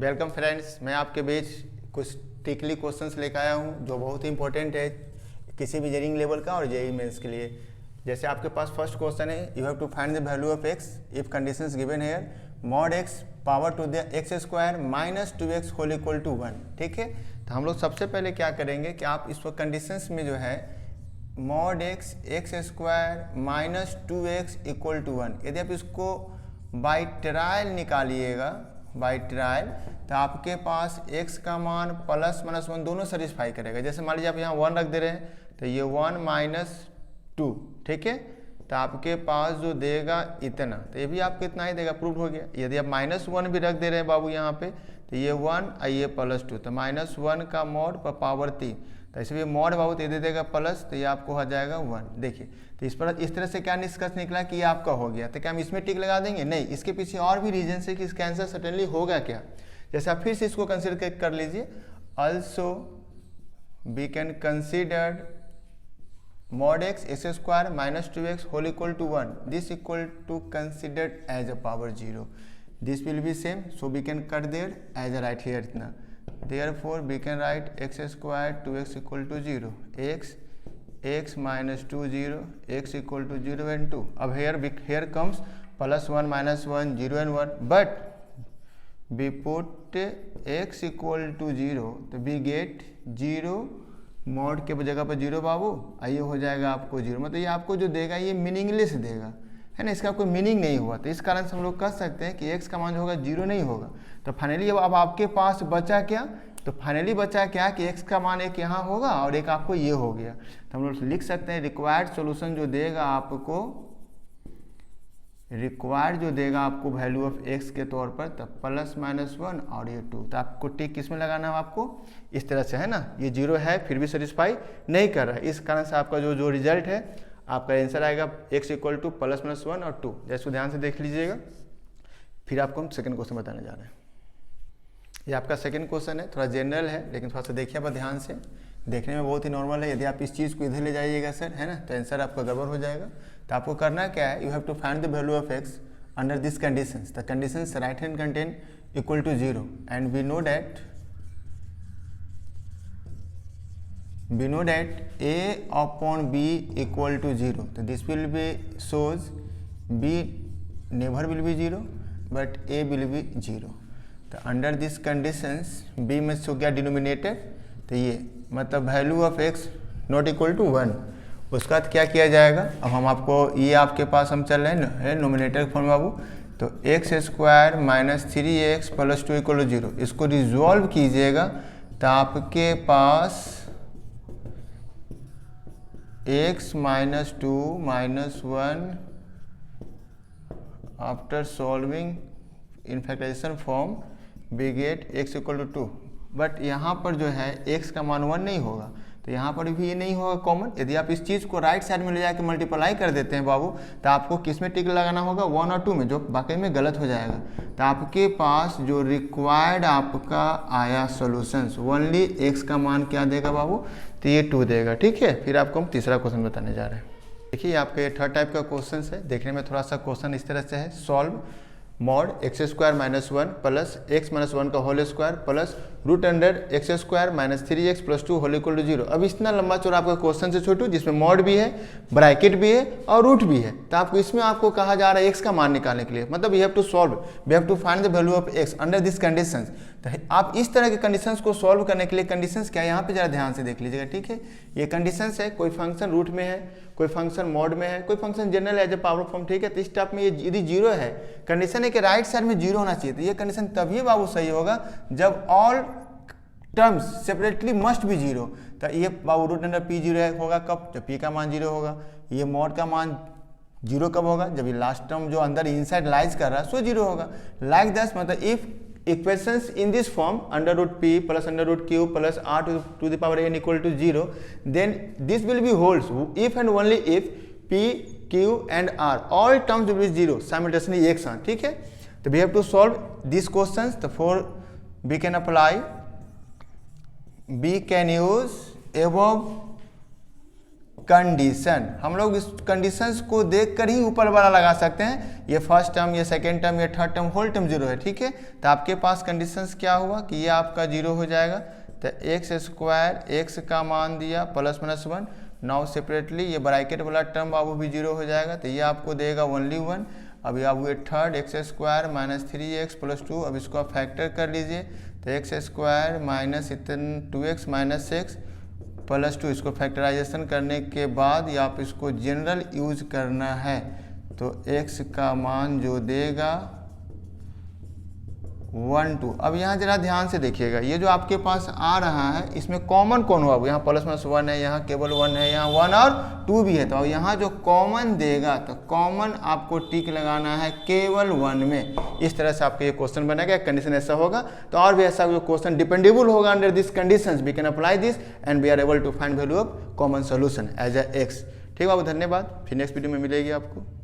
Welcome friends, मैं आपके बीच कुछ ट्रिकली क्वेश्चंस लेकर आया हूं जो बहुत ही इंपॉर्टेंट है किसी भी इंजीनियरिंग लेवल का और जेईई मेंस के लिए। जैसे आपके पास फर्स्ट क्वेश्चन है, you have to find the value of x if conditions given here mod x power to the x square minus 2x whole equal to 1। ठीक है, तो हम लोग सबसे पहले क्या करेंगे कि आप इस वक्त कंडीशंस में जो है mod x x square minus 2x equal to 1, यदि आप इसको बाई ट्रायल निकालिएगा बाई ट्रायल तो आपके पास x का मान प्लस माइनस 1 दोनों सेटिस्फाई करेगा। जैसे मान लीजिए आप यहाँ 1 रख दे रहे हैं तो ये 1 माइनस 2, ठीक है, तो आपके पास जो देगा इतना, तो ये भी आपको इतना ही देगा, प्रूव हो गया। यदि आप माइनस 1 भी रख दे रहे हैं बाबू यहाँ पे तो ये 1 और ये प्लस 2, तो माइनस 1 का मॉड पर पावर 3, तो इसलिए मॉड बाबू तो ये दे देगा प्लस, तो ये आपको हो जाएगा 1। देखिए तो इस पर इस तरह से क्या निष्कर्ष निकला कि ये आपका हो गया। तो क्या हम इसमें टिक लगा देंगे? नहीं, इसके पीछे और भी रीजन है कि इसका आंसर सर्टेनली होगा क्या। जैसे आप फिर से इसको कंसिडर कर लीजिए, also we can consider mod x x square minus 2x whole equal to 1, this equal to considered as a power 0, this will be same, so we can cut there as a right here itna, therefore we can write x square 2x equal to 0, x minus 2 0, x equal to 0 and 2. अब here comes plus 1 minus 1 0 and 1, but we put x equal to 0 तो we get 0 mod के जगह पर 0 बाबू, आइए हो जाएगा आपको 0, मतलब ये आपको जो देगा ये मीनिंगलेस देगा, है ना, इसका कोई मीनिंग नहीं हुआ। तो इस कारण से हम लोग कह सकते हैं कि x का मान जो होगा 0 नहीं होगा। तो फाइनली अब आपके पास बचा क्या, तो फाइनली बचा क्या कि x का मान एक यहाँ होगा और एक आपको ये हो गया। तो हम लोग लिख सकते हैं रिक्वायर्ड सोल्यूशन जो देगा आपको, रिक्वायर्ड जो देगा आपको वैल्यू ऑफ x के तौर पर, तब प्लस माइनस 1 और ये 2, तो आपको टिक किस में लगाना है आपको, इस तरह से, है ना। ये 0 है फिर भी सेटिस्फाई नहीं कर रहा है, इस कारण से आपका जो रिजल्ट है आपका आंसर आएगा x equal two plus minus 1 और 2। जैसे ध्यान से देख लीजिएगा, फिर आपको हम सेकंड क्वेश्चन बताने जा रहे हैं। ये आपका सेकंड क्वेश्चन है, थोड़ा जनरल है लेकिन थोड़ा सा देखिए आप ध्यान से, देखने में बहुत ही नॉर्मल है। यदि आप इस चीज़ को इधर ले जाइएगा सर, है ना, तो आंसर आपका गड़बड़ हो जाएगा। तो आपको करना क्या है, you have to find the value of x under this conditions. The conditions right hand contain equal to 0 and we know that a upon b equal to 0, तो this will be shows b never will be 0 but a will be 0। तो under this conditions b में सो गया denominator, तो ये मतलब value of x not equal to 1। उसका बाद क्या किया जाएगा, अब हम आपको ये आपके पास हम चल रहे हैं नोमिनेटर फॉर्म बाबू, तो x square minus 3x plus 2 equal to 0, इसको रिजॉल्व कीजिएगा तो आपके पास x minus 2 minus 1 after solving in factorisation form we get x equal to 2। But यहाँ पर जो है x का मान 1 नहीं होगा, तो यहाँ पर भी ये नहीं होगा कॉमन। यदि आप इस चीज़ को राइट साइड में ले जाकर मल्टीप्लाई कर देते हैं बाबू, तो आपको किस में टिक लगाना होगा, 1 और 2 में, जो बाकी में गलत हो जाएगा। तो आपके पास जो रिक्वायर्ड आपका आया सोल्यूशंस, ओनली x का मान क्या देगा बाबू, तो ये 2 देगा। ठीक है, फिर आपको हम तीसरा क्वेश्चन बताने जा रहे हैं। देखिए आपका ये थर्ड टाइप का क्वेश्चन है, देखने में थोड़ा सा क्वेश्चन इस तरह से है, solve mod x square minus 1 plus x minus 1 का whole square plus root under x square minus 3x plus 2 whole equal to 0। अब इतना लंबा चौड़ा आपका क्वेश्चन से छोटू, जिसमें मॉड भी है, ब्रैकेट भी है और रूट भी है। तो आपको इसमें आपको कहा जा रहा है x का मान निकालने के लिए, मतलब you have to solve, we have to find the value of x under this conditions. तो आप इस तरह के कंडीशंस को सॉल्व करने के लिए, कंडीशंस क्या है यहाँ पे जरा ध्यान से देख लीजिएगा। ठीक है, ये कंडीशंस है, कोई फंक्शन रूट में है, कोई फंक्शन मॉड में है, कोई function general as a power form. ठीक है, तो इस टाइप में ये यदि 0 है, कंडीशन है कि राइट साइड में 0 होना चाहिए, तो ये कंडीशन तभी बाबू सही होगा जब ऑल टर्म्स सेपरेटली मस्ट भी 0। तो ये बाबू रूट अंडर p 0 होगा कब, जब p का मान 0 होगा। ये मॉड का मान 0 कब होगा, जब ये लास्ट टर्म जो अंदर इनसाइड लाइज कर रहा है सो 0 होगा। लाइक दस, मतलब if equations in this form under root p plus under root q plus r to the power n equal to 0, then this will be holds if and only if p q and r all terms will be 0 simultaneously एक साथ। ठीक है, तो we have to solve this questions. तो for we can apply, we can use above condition. हम लोग इस conditions को देखकर ही ऊपर वाला लगा सकते हैं। ये फर्स्ट टर्म, ये सेकेंड टर्म, ये third term, whole term zero है, ठीक है। तो आपके पास कंडीशंस क्या हुआ कि ये आपका जीरो हो जाएगा। तो एक्स स्क्वायर, एक्स का मान दिया प्लस माइनस 1, नाउ सेपरेटली ये ब्रैकेट वाला टर्म बाबू भी जीरो हो जाएगा। तो ये आपको देगा ओनली 1। अभी आप ये third x square minus 3x plus 2, अब इसको आप फैक्टर कर लीजिए। तो x square minus 2x minus 6 plus 2, इसको फैक्टराइजेशन करने के बाद या आप इसको जनरल यूज करना है तो x का मान जो देगा 1 2। अब यहाँ जरा ध्यान से देखिएगा, ये जो आपके पास आ रहा है इसमें कॉमन कौन हुआ? यहाँ प्लस माइनस 1 है, यहाँ केवल 1 है, यहाँ 1 और 2 भी है। तो यहाँ जो कॉमन देगा तो कॉमन आपको टिक लगाना है केवल 1 में। इस तरह से आपका ये क्वेश्चन बनेगा, कंडीशन ऐसा होगा। तो और भी ऐसा जो क्वेश्चन डिपेंडेबल होगा under this conditions, we can apply this and we are able to find value of common solution as a x. ठीक है बाबू, धन्यवाद। फिर नेक्स्ट वीडियो में मिलेगी आपको।